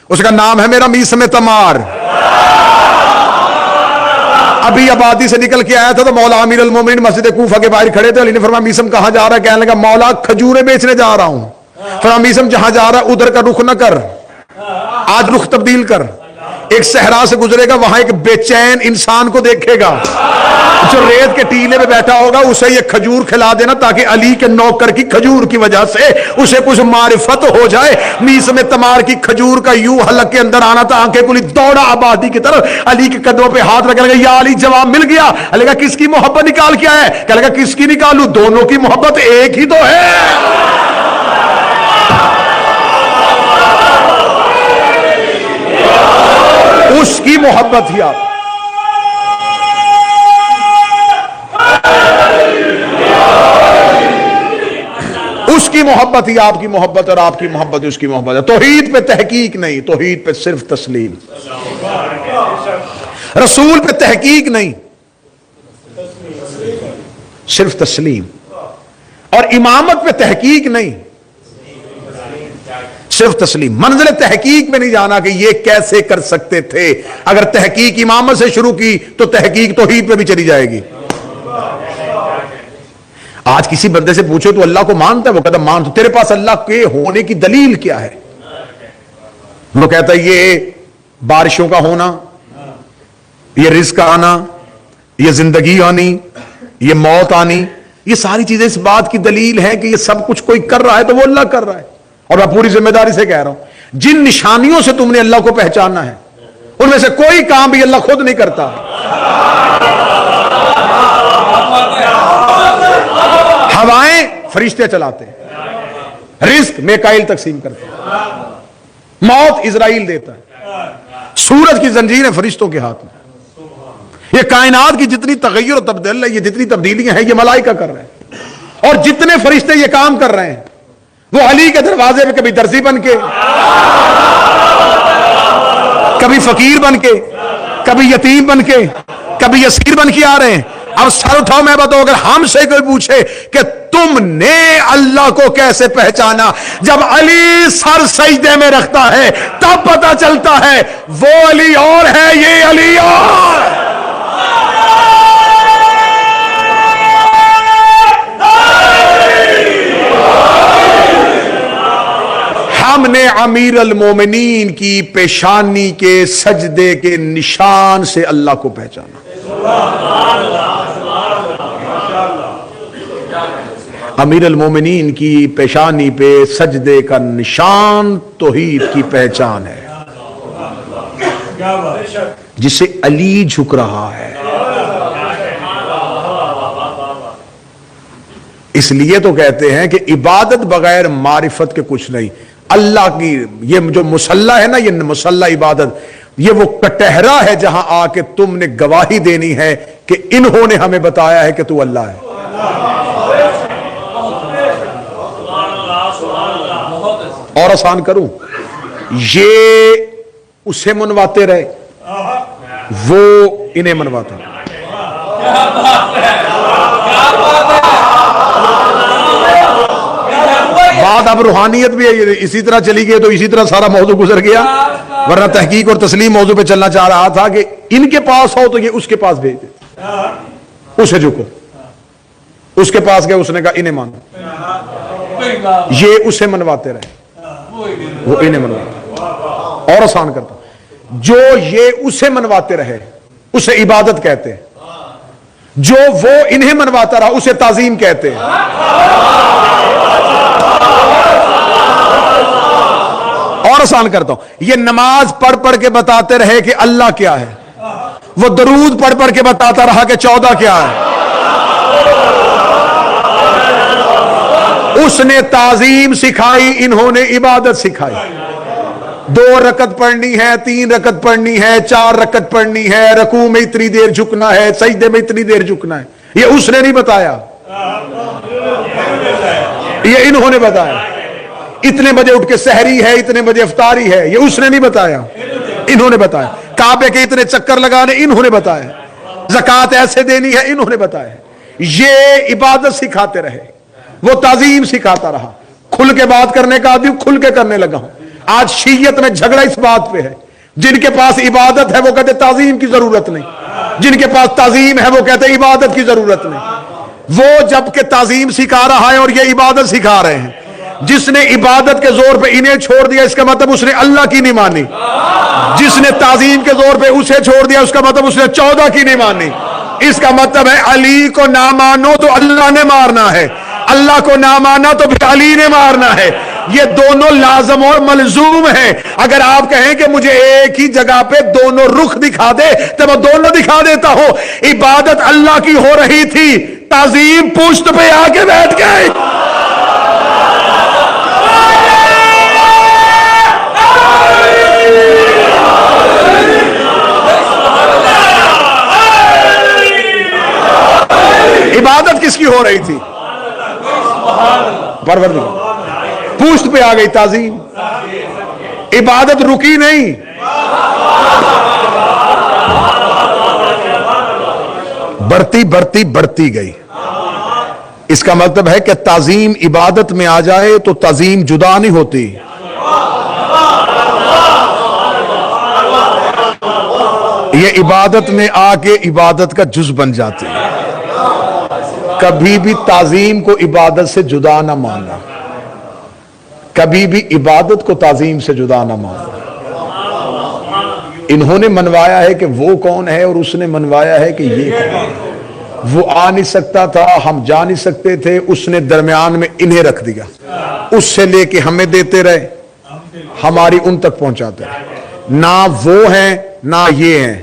اس کا نام ہے میرا میسم تمار۔ ابھی آبادی سے نکل کے آیا تھا تو مولا امیر المومنین مسجد کوفہ کے باہر کھڑے تھے۔ علی نے فرمایا میسم کہاں جا رہا ہے؟ کہنے لگا مولا کھجوریں بیچنے جا رہا ہوں۔ فرمایا میسم جہاں جا رہا ہے ادھر کا رخ نہ کر، آج رخ تبدیل کر۔ ایک صحرا سے گزرے گا، وہاں ایک بے چین انسان کو دیکھے گا، جو ریت کے ٹیلے پہ بیٹھا ہوگا، اسے یہ کھجور کھلا دینا تاکہ علی کے نوکر کی کھجور کی وجہ سے اسے کچھ معرفت ہو جائے۔ میسم تمار کی کھجور کا یوں حلق کے اندر آنا تھا، آنکھیں کھلی، دوڑا آبادی کی طرف، علی کے قدموں پہ ہاتھ رکھنے لگا، یا علی جواب مل گیا۔ علی کہا کس کی محبت نکال کے آیا ہے؟ کہنے لگا کس کی نکالوں؟ دونوں کی محبت ایک ہی تو ہے۔ اس کی محبت ہی آپ کی محبت ہی آپ کی محبت اور آپ کی محبت اس کی محبت ہے. توحید پہ تحقیق نہیں, توحید پہ صرف تسلیم. رسول پہ تحقیق نہیں, صرف تسلیم. اور امامت پہ تحقیق نہیں, صرف تسلیم. منزل تحقیق میں نہیں جانا کہ یہ کیسے کر سکتے تھے. اگر تحقیق امامت سے شروع کی تو تحقیق توحید پہ بھی چلی جائے گی. آج کسی بندے سے پوچھو تو اللہ کو مانتا ہے, وہ کہتا مانتا. تیرے پاس اللہ کے ہونے کی دلیل کیا ہے؟ وہ کہتا ہے یہ بارشوں کا ہونا, یہ رزق آنا, یہ زندگی آنی, یہ موت آنی, یہ ساری چیزیں اس بات کی دلیل ہے کہ یہ سب کچھ کوئی کر رہا ہے تو وہ اللہ کر رہا ہے. اور میں پوری ذمہ داری سے کہہ رہا ہوں, جن نشانیوں سے تم نے اللہ کو پہچاننا ہے ان میں سے کوئی کام بھی اللہ خود نہیں کرتا. ہوائیں فرشتے چلاتے ہیں, رزق میکائیل تقسیم کرتے ہیں, موت اسرائیل دیتا ہے, سورج کی زنجیریں فرشتوں کے ہاتھ میں. یہ کائنات کی جتنی تغیر و تبدیل ہے, یہ جتنی تبدیلیاں ہیں, یہ ملائکہ کر رہے ہیں. اور جتنے فرشتے یہ کام کر رہے ہیں وہ علی کے دروازے پہ کبھی درزی بن کے, کبھی فقیر بن کے, کبھی یتیم بن کے, کبھی اسیر بن کے آ رہے ہیں. اب سر اٹھاؤ میں بتاؤ, اگر ہم سے کوئی پوچھے کہ تم نے اللہ کو کیسے پہچانا, جب علی سر سجدے میں رکھتا ہے تب پتہ چلتا ہے وہ علی اور ہے, یہ علی اور. ہم نے امیر المومنین کی پیشانی کے سجدے کے نشان سے اللہ کو پہچانا. امیر المومنین کی پیشانی پہ سجدے کا نشان توحید کی پہچان ہے, جسے علی جھک رہا ہے. اس لیے تو کہتے ہیں کہ عبادت بغیر معرفت کے کچھ نہیں. اللہ کی یہ جو مصلی ہے نا, یہ مصلی عبادت, یہ وہ کٹہرا ہے جہاں آ کے تم نے گواہی دینی ہے کہ انہوں نے ہمیں بتایا ہے کہ تو اللہ ہے. اور آسان کروں, یہ اسے منواتے رہے, وہ انہیں منواتا. بات اب روحانیت بھی ہے, اسی طرح چلی گئی تو اسی طرح سارا موضوع گزر گیا. ورنہ تحقیق اور تسلیم موضوع پہ چلنا چاہ رہا تھا کہ ان کے پاس ہو تو یہ اس کے پاس بھیج دے, اسے جھکو. اس کے پاس گئے, اس نے کہا انہیں مانو. یہ اسے منواتے رہے, وہ انہیں منواتے. اور آسان کرتا, جو یہ اسے منواتے رہے اسے عبادت کہتے ہیں, جو وہ انہیں منواتا رہا اسے تعظیم کہتے ہیں. اور آسان کرتا ہوں, یہ نماز پڑھ پڑھ کے بتاتے رہے کہ اللہ کیا ہے, وہ درود پڑھ پڑھ کے بتاتا رہا کہ 14 کیا ہے. اس نے تعظیم سکھائی, انہوں نے عبادت سکھائی. 2 رکعت پڑھنی ہے, 3 رکعت پڑھنی ہے, 4 رکعت پڑھنی ہے, رکوع میں اتنی دیر جھکنا ہے, سجدے میں اتنی دیر جھکنا ہے. یہ اس نے نہیں بتایا, یہ انہوں نے بتایا. اتنے بجے اٹھ کے سحری ہے, اتنے بجے افطاری ہے, یہ اس نے نہیں بتایا, انہوں نے بتایا. کعبے کے اتنے چکر لگانے, انہوں نے بتایا. زکوٰۃ ایسے دینی ہے, انہوں نے بتایا. یہ عبادت سکھاتے رہے, وہ تعظیم سکھاتا رہا. کھل کے بات کرنے کا آدمی کھل کے کرنے لگا ہوں. آج شیعت میں جھگڑا اس بات پہ ہے, جن کے پاس عبادت ہے وہ کہتے تعظیم کی ضرورت نہیں, جن کے پاس تعظیم ہے وہ کہتے عبادت کی ضرورت نہیں. وہ جب کہ تعظیم سکھا رہا ہے اور یہ عبادت سکھا رہے ہیں. جس نے عبادت کے زور پہ انہیں چھوڑ دیا اس کا مطلب اس نے اللہ کی نہیں مانی. جس نے تعظیم کے زور پہ اسے چھوڑ دیا اس کا مطلب اس نے 14 کی نہیں مانی. اس کا مطلب ہے علی کو نہ مانو تو اللہ نے مارنا ہے, اللہ کو نہ مانا تو پھر علی نے مارنا ہے. یہ دونوں لازم اور ملزوم ہیں. اگر آپ کہیں کہ مجھے ایک ہی جگہ پہ دونوں رخ دکھا دے تو میں دونوں دکھا دیتا ہوں. عبادت اللہ کی ہو رہی تھی, تعظیم پشت پہ آ کے بیٹھ گئی. عبادت کس کی ہو رہی تھی؟ پروردگار. پوشت پہ آ گئی تعظیم، عبادت رکی نہیں، بڑھتی بڑھتی بڑھتی گئی۔ اس کا مطلب ہے کہ تعظیم عبادت میں آ جائے تو تعظیم جدا نہیں ہوتی، یہ عبادت میں آ کے عبادت کا جز بن جاتی ہے۔ کبھی بھی تعظیم کو عبادت سے جدا نہ ماننا، کبھی بھی عبادت کو تعظیم سے جدا نہ ماننا۔ انہوں نے منوایا ہے کہ وہ کون ہے اور اس نے منوایا ہے کہ یہ کون ہے۔ وہ آ نہیں سکتا تھا، ہم جا نہیں سکتے تھے، اس نے درمیان میں انہیں رکھ دیا، اس سے لے کے ہمیں دیتے رہے، ہماری ان تک پہنچاتے رہے۔ نہ وہ ہیں نہ یہ ہیں،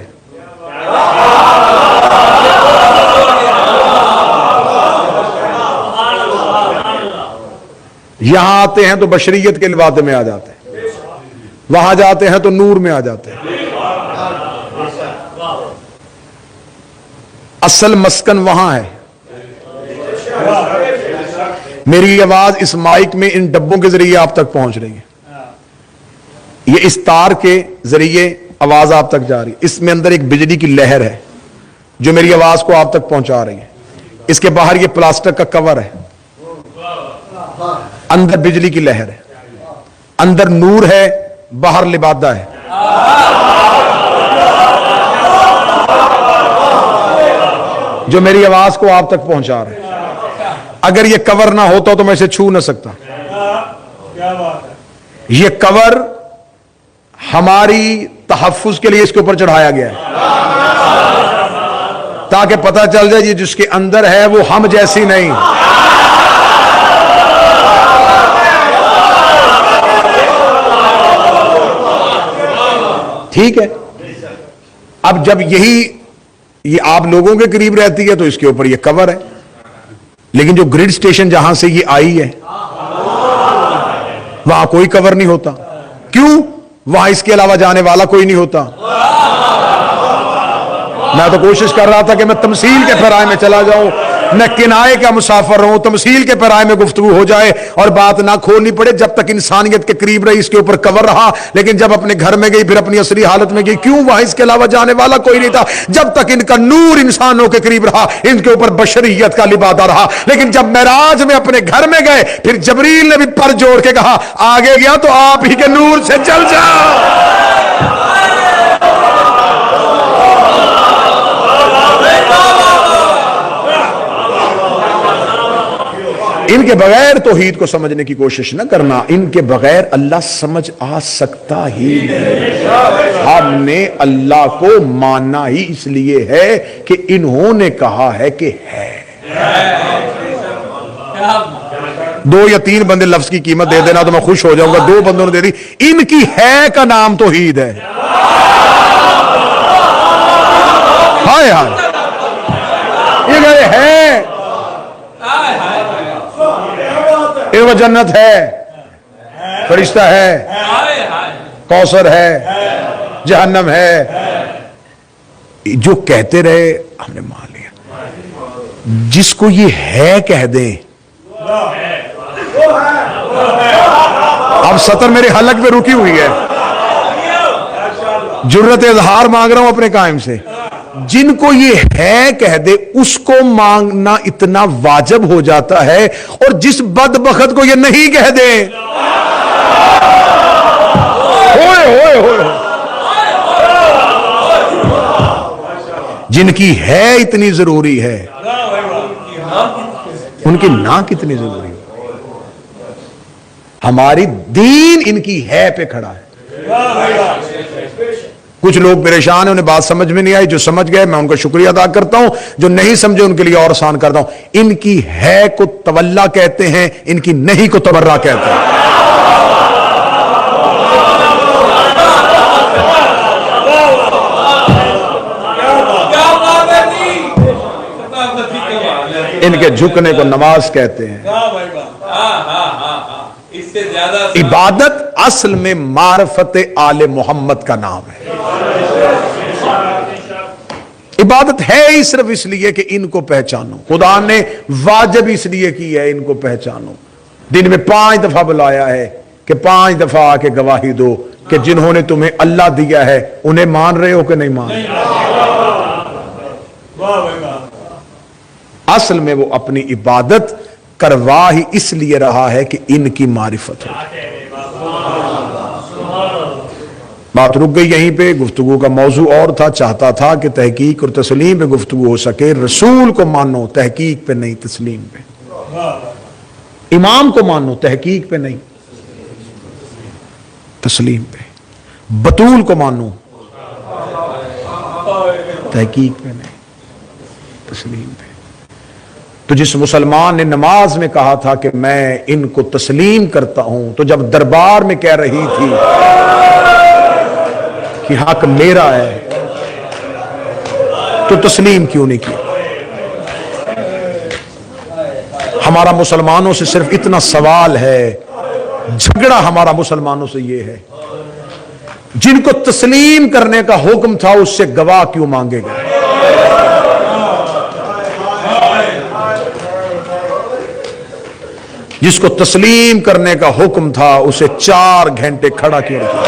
یہاں آتے ہیں تو بشریت کے لبادے میں آ جاتے ہیں، وہاں جاتے ہیں تو نور میں آ جاتے ہیں۔ اصل مسکن وہاں ہے۔ میری آواز اس مائک میں ان ڈبوں کے ذریعے آپ تک پہنچ رہی ہے، یہ اس تار کے ذریعے آواز آپ تک جا رہی ہے، اس میں اندر ایک بجلی کی لہر ہے جو میری آواز کو آپ تک پہنچا رہی ہے۔ اس کے باہر یہ پلاسٹک کا کور ہے، اندر بجلی کی لہر ہے، اندر نور ہے، باہر لبادہ ہے۔ جو میری آواز کو آپ تک پہنچا رہے ہیں۔ اگر یہ کور نہ ہوتا تو میں اسے چھو نہ سکتا۔ یہ کور ہماری تحفظ کے لیے اس کے اوپر چڑھایا گیا ہے تاکہ پتہ چل جائے یہ جس کے اندر ہے وہ ہم جیسی نہیں۔ ٹھیک ہے، اب جب یہ آپ لوگوں کے قریب رہتی ہے تو اس کے اوپر یہ کور ہے، لیکن جو گریڈ سٹیشن جہاں سے یہ آئی ہے وہاں کوئی کور نہیں ہوتا۔ کیوں؟ وہاں اس کے علاوہ جانے والا کوئی نہیں ہوتا۔ میں تو کوشش کر رہا تھا کہ میں تمثیل کے پیرائے میں چلا جاؤں، میں کنائے کا مسافر رہوں، تمثیل کے پیرائے میں گفتگو ہو جائے اور بات نہ کھولنی پڑے۔ جب تک انسانیت کے قریب رہی اس کے اوپر کور رہا، لیکن جب اپنے گھر میں گئی پھر اپنی اصلی حالت میں گئی۔ کیوں؟ وہاں اس کے علاوہ جانے والا کوئی نہیں تھا۔ جب تک ان کا نور انسانوں کے قریب رہا ان کے اوپر بشریت کا لبادہ رہا، لیکن جب معراج میں اپنے گھر میں گئے پھر جبریل نے بھی پر جوڑ کے کہا آگے گیا تو آپ ہی کے نور سے جل جاؤ۔ ان کے بغیر توحید کو سمجھنے کی کوشش نہ کرنا، ان کے بغیر اللہ سمجھ آ سکتا ہی نہیں۔ ہم نے اللہ کو ماننا ہی اس لیے ہے کہ انہوں نے کہا ہے کہ ہے۔ 2 یا 3 بندے لفظ کی قیمت دے دینا تو میں خوش ہو جاؤں گا، 2 بندوں نے دے دی۔ ان کی ہے کا نام توحید ہے۔ ہائے ہائے، یہ کہے ہے، وہ جنت ہے، فرشتہ ہے، کوثر ہے، جہنم ہے، جو کہتے رہے ہم نے مان لیا۔ جس کو یہ ہے کہہ دیں، اب سطر میرے حلق پہ رکی ہوئی ہے، جرت اظہار مانگ رہا ہوں اپنے قائم سے۔ جن کو یہ ہے کہہ دے اس کو مانگنا اتنا واجب ہو جاتا ہے، اور جس بدبخت کو یہ نہیں کہہ دے، ہوئے ہوئے ہوئے، جن کی ہے اتنی ضروری ہے ان کی نہ کتنی ضروری ہے۔ ہماری دین ان کی ہے پہ کھڑا ہے۔ کچھ لوگ پریشان ہیں، انہیں بات سمجھ میں نہیں آئی، جو سمجھ گئے میں ان کا شکریہ ادا کرتا ہوں، جو نہیں سمجھے ان کے لیے اور آسان کرتا ہوں۔ ان کی ہے کو تولا کہتے ہیں، ان کی نہیں کو تبرہ کہتے ہیں۔ ان کے جھکنے کو نماز کہتے ہیں۔ عبادت اصل میں معرفت آل محمد کا نام ہے۔ عبادت ہے ہی صرف اس لیے کہ ان کو پہچانو، خدا نے واجب اس لیے کی ہے ان کو پہچانو۔ دن میں 5 دفعہ بلایا ہے کہ 5 دفعہ آ کے گواہی دو کہ جنہوں نے تمہیں اللہ دیا ہے انہیں مان رہے ہو کہ نہیں مان رہے؟ اصل میں وہ اپنی عبادت کروا ہی اس لیے رہا ہے کہ ان کی معرفت ہو. بات رک گئی یہیں پہ. گفتگو کا موضوع اور تھا. چاہتا تھا کہ تحقیق اور تسلیم پہ گفتگو ہو سکے. رسول کو مانو، تحقیق پہ نہیں، تسلیم پہ. امام کو مانو، تحقیق پہ نہیں، تسلیم پہ. بطول کو مانو، تحقیق پہ نہیں، تسلیم پہ. تو جس مسلمان نے نماز میں کہا تھا کہ میں ان کو تسلیم کرتا ہوں، تو جب دربار میں کہہ رہی تھی کہ حق میرا ہے تو تسلیم کیوں نہیں کیا؟ ہمارا مسلمانوں سے صرف اتنا سوال ہے، جھگڑا ہمارا مسلمانوں سے یہ ہے، جن کو تسلیم کرنے کا حکم تھا اس سے گواہ کیوں مانگے گئے؟ جس کو تسلیم کرنے کا حکم تھا اسے 4 گھنٹے کھڑا کیوں رکھا؟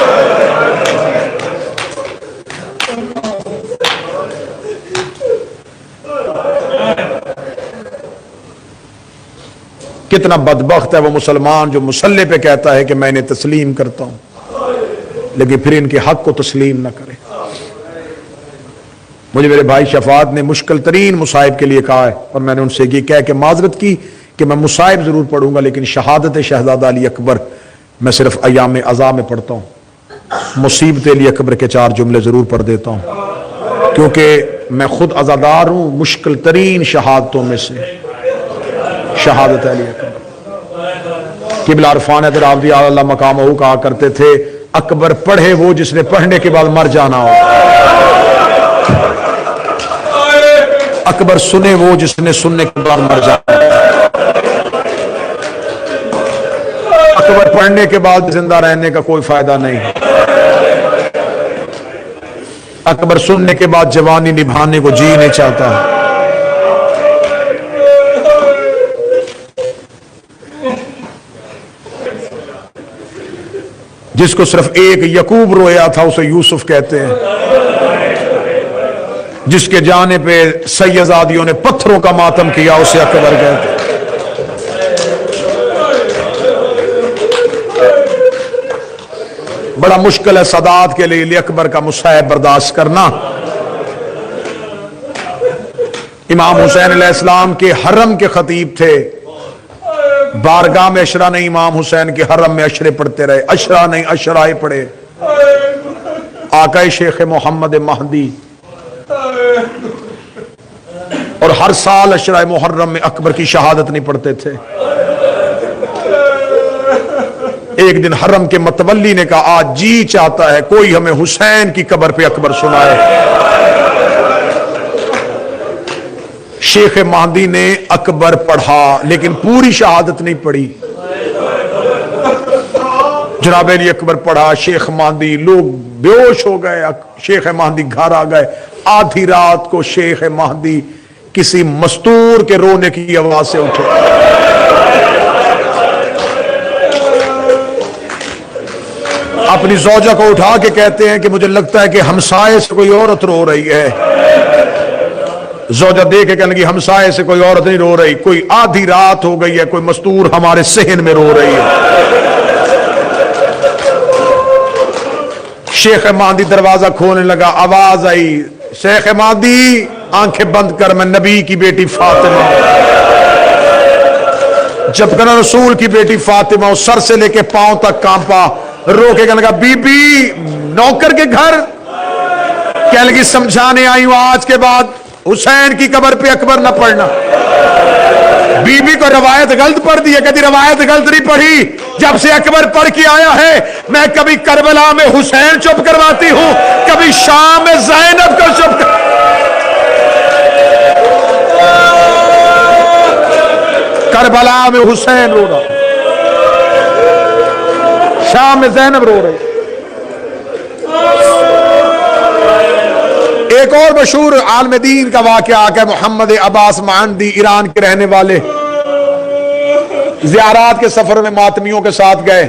کتنا بدبخت ہے وہ مسلمان جو مسلح پہ کہتا ہے کہ میں انہیں تسلیم کرتا ہوں لیکن پھر ان کے حق کو تسلیم نہ کرے. مجھے میرے بھائی شفاعت نے مشکل ترین مصائب کے لیے کہا ہے اور میں نے ان سے یہ کہہ کے معذرت کی کہ میں مصائب ضرور پڑھوں گا لیکن شہادت شہزادہ علی اکبر میں صرف ایام عزا میں پڑھتا ہوں. مصیبت علی اکبر کے 4 جملے ضرور پڑھ دیتا ہوں کیونکہ میں خود عزادار ہوں. مشکل ترین شہادتوں میں سے شہادت علی اکبر. قبلہ عرفان حیدر آبادی اللہ مقام ہو کہا کرتے تھے اکبر پڑھے وہ جس نے پڑھنے کے بعد مر جانا ہو، اکبر سنے وہ جس نے سننے کے بعد مر جانا ہو. اکبر پڑھنے کے بعد زندہ رہنے کا کوئی فائدہ نہیں. اکبر سننے کے بعد جوانی نبھانے کو جی نہیں چاہتا. جس کو صرف ایک یعقوب رویا تھا اسے یوسف کہتے ہیں. جس کے جانے پہ سیدزادیوں نے پتھروں کا ماتم کیا اسے اکبر کہتے ہیں. بڑا مشکل ہے سادات کے لیے علی اکبر کا مصائب برداشت کرنا. امام حسین علیہ السلام کے حرم کے خطیب تھے. بارگاہ میں اشرا نہیں، امام حسین کے حرم میں اشرے پڑھتے رہے. اشرا نہیں اشرائے پڑھے. آقا شیخ محمد مہدی اور ہر سال اشرائے محرم میں اکبر کی شہادت نہیں پڑھتے تھے. ایک دن حرم کے متولی نے کہا آج جی چاہتا ہے کوئی ہمیں حسین کی قبر پہ اکبر سنائے. شیخ مہدی نے اکبر پڑھا لیکن پوری شہادت نہیں پڑھی. جناب علی اکبر پڑھا، شیخ مہدی، لوگ بیہوش ہو گئے. شیخ مہدی گھر آ گئے. آدھی رات کو شیخ مہدی کسی مستور کے رونے کی آواز سے اٹھے. اپنی زوجہ کو اٹھا کے کہتے ہیں کہ مجھے لگتا ہے کہ ہمسائے سے کوئی عورت رو رہی ہے. زوجہ دیکھ کے کہنے لگی ہمسائے سے کوئی عورت نہیں رو رہی، کوئی آدھی رات ہو گئی ہے، کوئی مستور ہمارے صحن میں رو رہی ہے. شیخ مہدی دروازہ کھولنے لگا. آواز آئی شیخ مہدی آنکھیں بند کر، میں نبی کی بیٹی فاطمہ. جب کہنا رسول کی بیٹی فاطمہ سر سے لے کے پاؤں تک کانپا. رو کے کہنے لگا بی بی نوکر کے گھر. کہنے لگی سمجھانے آئی ہوں آج کے بعد حسین کی قبر پہ اکبر نہ پڑھنا. بی بی کو روایت غلط پڑھ دی ہے. کہتی روایت غلط نہیں پڑھی، جب سے اکبر پڑھ کے آیا ہے میں کبھی کربلا میں حسین چپ کرواتی ہوں، کبھی شام میں زینب کو چپ کربلا میں حسین رو رہا، شام میں زینب رو رہی. ایک اور مشہور عالم دین کا واقعہ آقا محمد عباس ماندی ایران کے رہنے والے زیارات کے سفر میں ماتمیوں کے ساتھ گئے.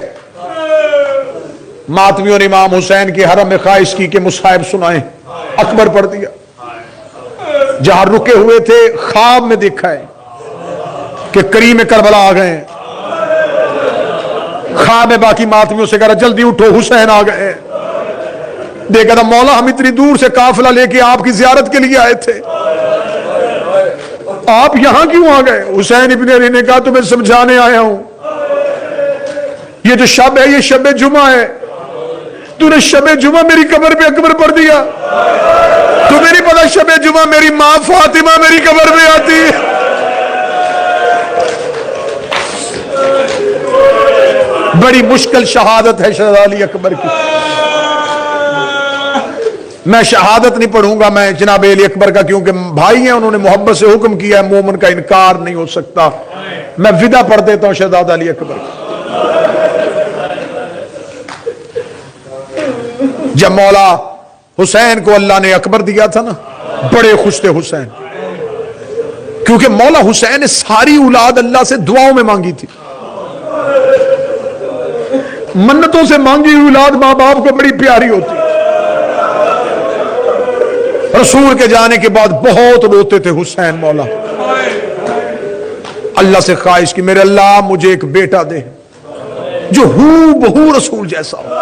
ماتمیوں نے امام حسین کی حرم میں خواہش کی کہ مصائب سنائیں. اکبر پڑھ دیا. جہاں رکے ہوئے تھے خواب میں دیکھا ہے کہ کریم کربلا آ گئے. خواب میں باقی ماتمیوں سے کہا جلدی اٹھو حسین آ گئے. دیکھا تھا مولا ہم اتنی دور سے قافلہ لے کے آپ کی زیارت کے لیے آئے تھے, آپ یہاں کیوں آ گئے؟ حسین ابن علی نے کہا تمہیں سمجھانے آیا ہوں, یہ جو شب ہے یہ شب جمعہ ہے. تو نے شب جمعہ میری قبر پہ اکبر پڑھ دیا. تمہیں نہیں پتا شب جمعہ میری ماں فاطمہ میری قبر پہ آتی ہے. بڑی مشکل شہادت ہے شہزادہ علی اکبر کی. میں شہادت نہیں پڑھوں گا میں جناب علی اکبر کا, کیونکہ بھائی ہیں, انہوں نے محبت سے حکم کیا ہے, مومن کا انکار نہیں ہو سکتا. میں ودا پڑھ دیتا ہوں شہزادہ علی اکبر. جب مولا حسین کو اللہ نے اکبر دیا تھا نا, بڑے خوش تھے حسین, کیونکہ مولا حسین نے ساری اولاد اللہ سے دعاؤں میں مانگی تھی. منتوں سے مانگی اولاد ماں باپ کو بڑی پیاری ہوتی. رسول کے جانے کے بعد بہت روتے تھے حسین مولا. اللہ سے خواہش کی میرے اللہ مجھے ایک بیٹا دے جو ہو بہو رسول جیسا ہو.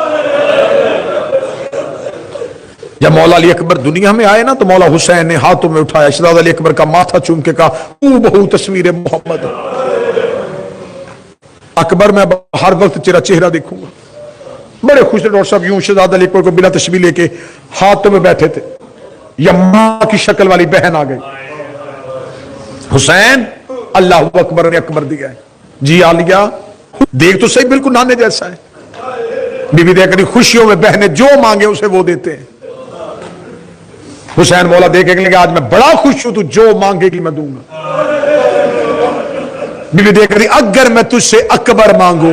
جب مولا علی اکبر دنیا میں آئے نا تو مولا حسین نے ہاتھوں میں اٹھایا, شہزادہ علی اکبر کا ماتھا چوم کے کہا ہو بہو تصویر محمد. اکبر میں ہر وقت تیرا چہرہ دیکھوں گا. بڑے خوش تھے ڈاکٹر صاحب. یوں شہزادہ علی اکبر کو بلا تشبیہ لے کے ہاتھوں میں بیٹھے تھے, یا ماں کی شکل والی بہن آ گئی. حسین اللہ اکبر نے اکبر دیا ہے. جی عالیہ دیکھ تو صحیح بالکل نانے جیسا ہے. بی بی دیکھ رہی خوشیوں میں بہنیں جو مانگے اسے وہ دیتے ہیں. حسین مولا دیکھیں گے آج میں بڑا خوش ہوں, تو جو مانگے گی میں دوں گا. بی بی دیکھ رہی اگر میں تجھ سے اکبر مانگوں,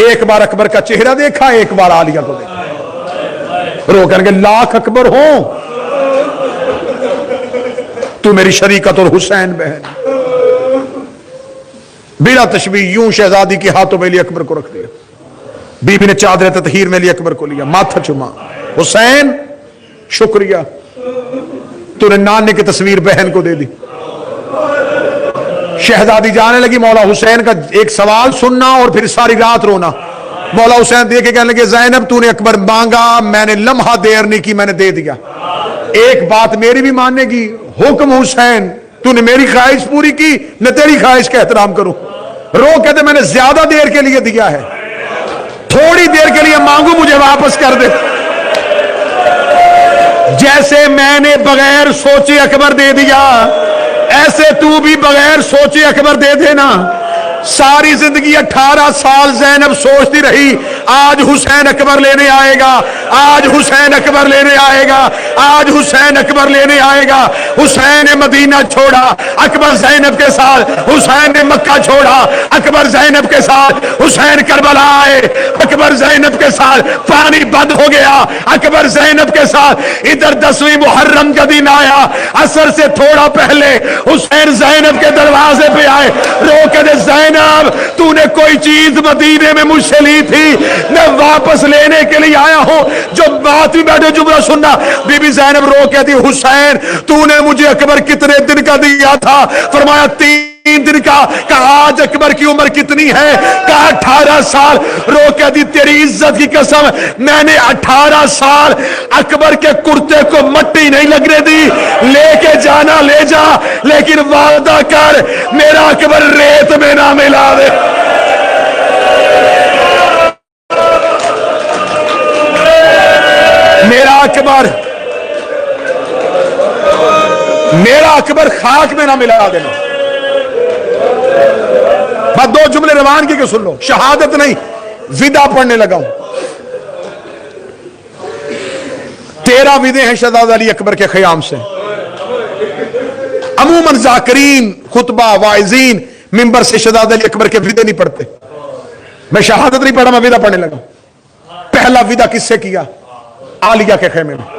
ایک بار اکبر کا چہرہ دیکھا, ایک بار عالیہ کو دیکھا. رو کریں گے لاکھ اکبر ہوں تو میری شریکت اور حسین بہن. بلا تشبیہ یوں شہزادی کے ہاتھوں میں علی اکبر کو رکھ دیا. بی بی نے چادر تطہیر میں علی اکبر کو لیا, ماتھا چوما. حسین شکریہ, تو نے نانے کی تصویر بہن کو دے دی. شہزادی جانے لگی. مولا حسین کا ایک سوال سننا اور پھر ساری رات رونا. مولا حسین دیکھ کے کہنے لگے زینب تو نے اکبر مانگا, میں نے لمحہ دیر نہیں کی, میں نے دے دیا. ایک بات میری بھی ماننے کی, حکم حسین تو نے میری خواہش پوری کی, نہ تیری خواہش کا احترام کروں. رو کہتے میں نے زیادہ دیر کے لیے دیا ہے, تھوڑی دیر کے لیے مانگو مجھے واپس کر دے. جیسے میں نے بغیر سوچے اکبر دے دیا, ایسے تو بھی بغیر سوچے اکبر دے دینا. ساری زندگی 18 سال زینب سوچتی رہی آج حسین اکبر لینے آئے گا, آج حسین اکبر لینے آئے گا, آج حسین اکبر لینے آئے گا. حسین نے مدینہ چھوڑا, اکبر زینب کے ساتھ. حسین نے مکہ چھوڑا, اکبر زینب کے ساتھ. حسین کربلا آئے, اکبر زینب کے ساتھ. پانی بند ہو گیا, اکبر زینب کے ساتھ. ادھر 10ویں محرم کا دن آیا, عصر سے تھوڑا پہلے حسین زینب کے دروازے پہ آئے. رو کے دے زینب تو نے کوئی چیز مدینے میں مجھ سے لی تھی, میں واپس لینے کے لیے آیا ہوں. جو بات بھی بیٹھے جملہ سننا. بی بی زینب رو کہتی حسین تو نے مجھے اکبر کتنے دن کا دیا تھا؟ فرمایا 3 دن کا. کہا آج اکبر کی عمر کتنی ہے؟ کہا 18 سال. رو کہتی تیری عزت کی قسم میں نے 18 سال اکبر کے کرتے کو مٹی نہیں لگنے دی. لے کے جانا لے جا, لیکن وعدہ کر میرا اکبر ریت میں نہ ملا دے. میرا اکبر خاک میں نہ ملا دینا. بس 2 جملے روانگی کے سن لو, شہادت نہیں ودا پڑھنے لگا ہوں. 13 ودے ہیں شہزادہ علی اکبر کے خیام سے. عموماً ذاکرین خطبہ واعظین منبر سے شہزادہ علی اکبر کے ودے نہیں پڑھتے. میں شہادت نہیں پڑھا, میں ودا پڑھنے لگا. پہلا ودا کس سے کیا؟ عالیہ کے خیمے میں.